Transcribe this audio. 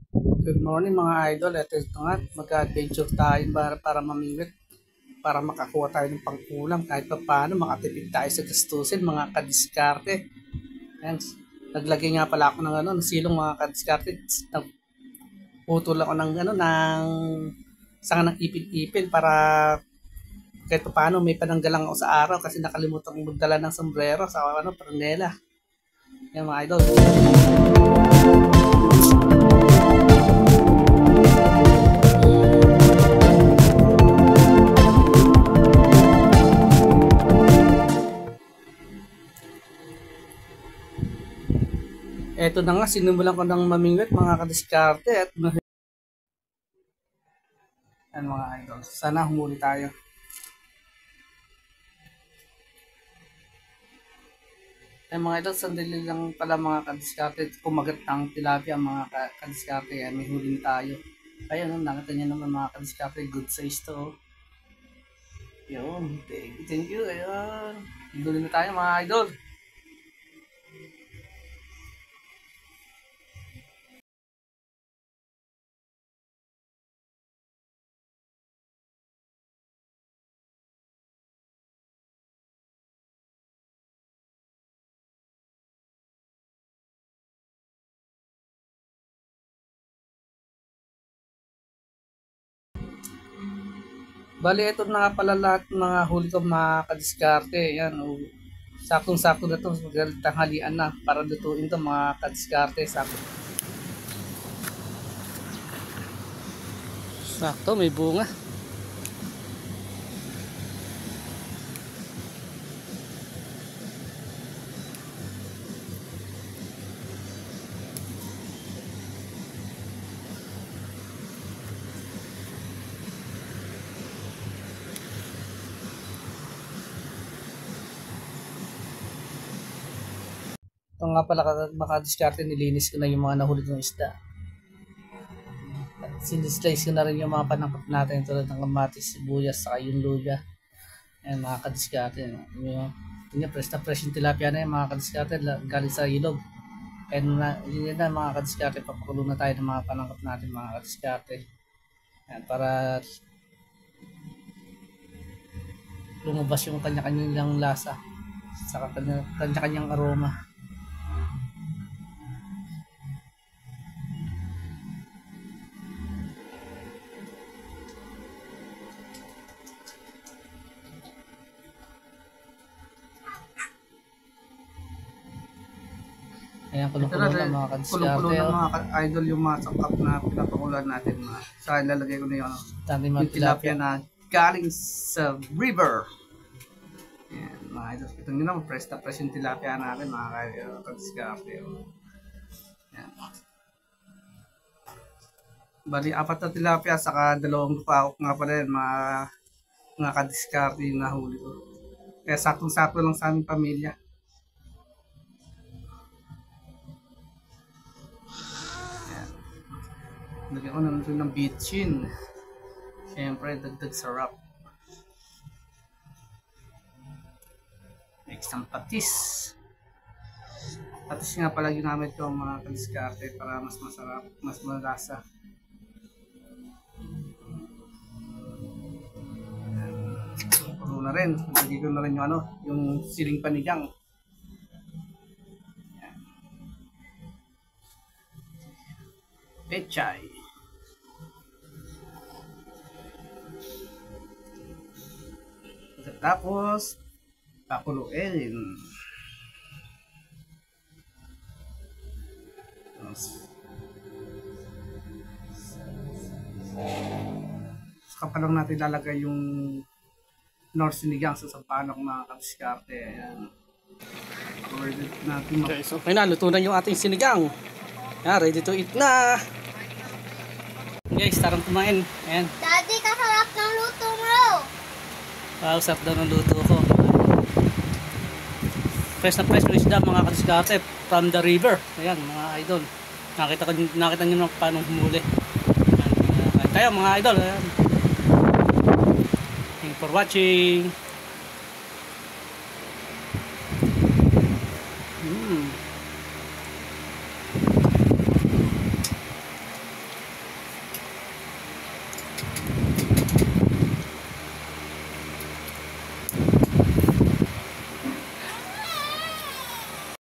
Good morning mga idol. Ito nga, mag-adventure tayo para mamingwit, para makakuha tayo ng pangkulam kahit pa paano makatipid tayo sa gastusin mga kadiskarte. Ayan, naglagay nga pala ako ng silong mga kadiskarte. Nagputol ako ng sanga ng ipin-ipin para kahit pa paano may pananggalang ako sa araw kasi nakalimutan kong magdala ng sombrero sa pranela. Ayan mga idol. Eto na nga, sinimulan ko ng mamingwit mga kadiskarte at yan mga idol. Sana humuli tayo. Yan mga idol, sandali lang pala mga kadiskarte. Kumagat ng tilapia mga kadiskarte. Yan, may huling tayo. Ayun, nakita niyo naman mga kadiskarte. Good size to. Yun, thank you. Ayun. Huli na tayo mga idol. Bali, ito na nga pala lahat ng mga huli ko mga kadiskarte. Yan, sakong-sako na ito. Tanghalian na para lutuin ito mga kadiskarte. Sakto, may bunga. Ito nga pala makadiskarte, nilinis ko na yung mga nahuli kong isda. Sinislice ko na rin yung mga panangkap natin tulad ng kamatis, sibuyas, saka yung luya. Ayan mga kadiskarte. Yun fresh na fresh yung tilapia na yung mga kadiskarte galing sa ilog. And yun na mga kadiskarte, papakulo na tayo ng mga panangkap natin mga kadiskarte. Ayan, para lumabas yung kanya-kanyang lasa saka kanya-kanyang aroma. Ayan, kulong-kulong na mga kadiskarte. Kulong-kulong na mga idol yung mga sangkap na pinapakulan natin. Saka ilalagay ko na yung tilapia na galing sa river. Ayan, mga idol. Ito nyo naman, press na press yung tilapia natin mga kadiskarte. Ayan. Bali, 4 na tilapia, saka 2 lupakok nga pala yan, mga kadiskarte yung nahuli ko. Kaya saktong-sakto lang sa aming pamilya. Lagyan ko naman ng bitchin. Siyempre, dagdag sarap. Next ang patis. Patis nga pala ginamit ko mga kadiskarte para mas masarap, mas malasa. Puro na rin. Lagyan ko na rin yung siling panigang. Pechay. Tapos pakuluin. Saka pa lang natin lalagay yung nor sinigang sa sampalok mga kadiskarte. Ayan. Ready natin okay, so okay na, luto na yung ating sinigang. Ayan, ready to eat na. Guys, tarang kumain. Ayan. Daddy, kasarap ng luto mo. Wow, sarap daw ng luto ko. Fresh na fresh ng isda mga kadiskarte from the river. Ayan mga idol. Nakita nyo na paano humuli. Ayan, tayo mga idol. Ayan. Thank you for watching.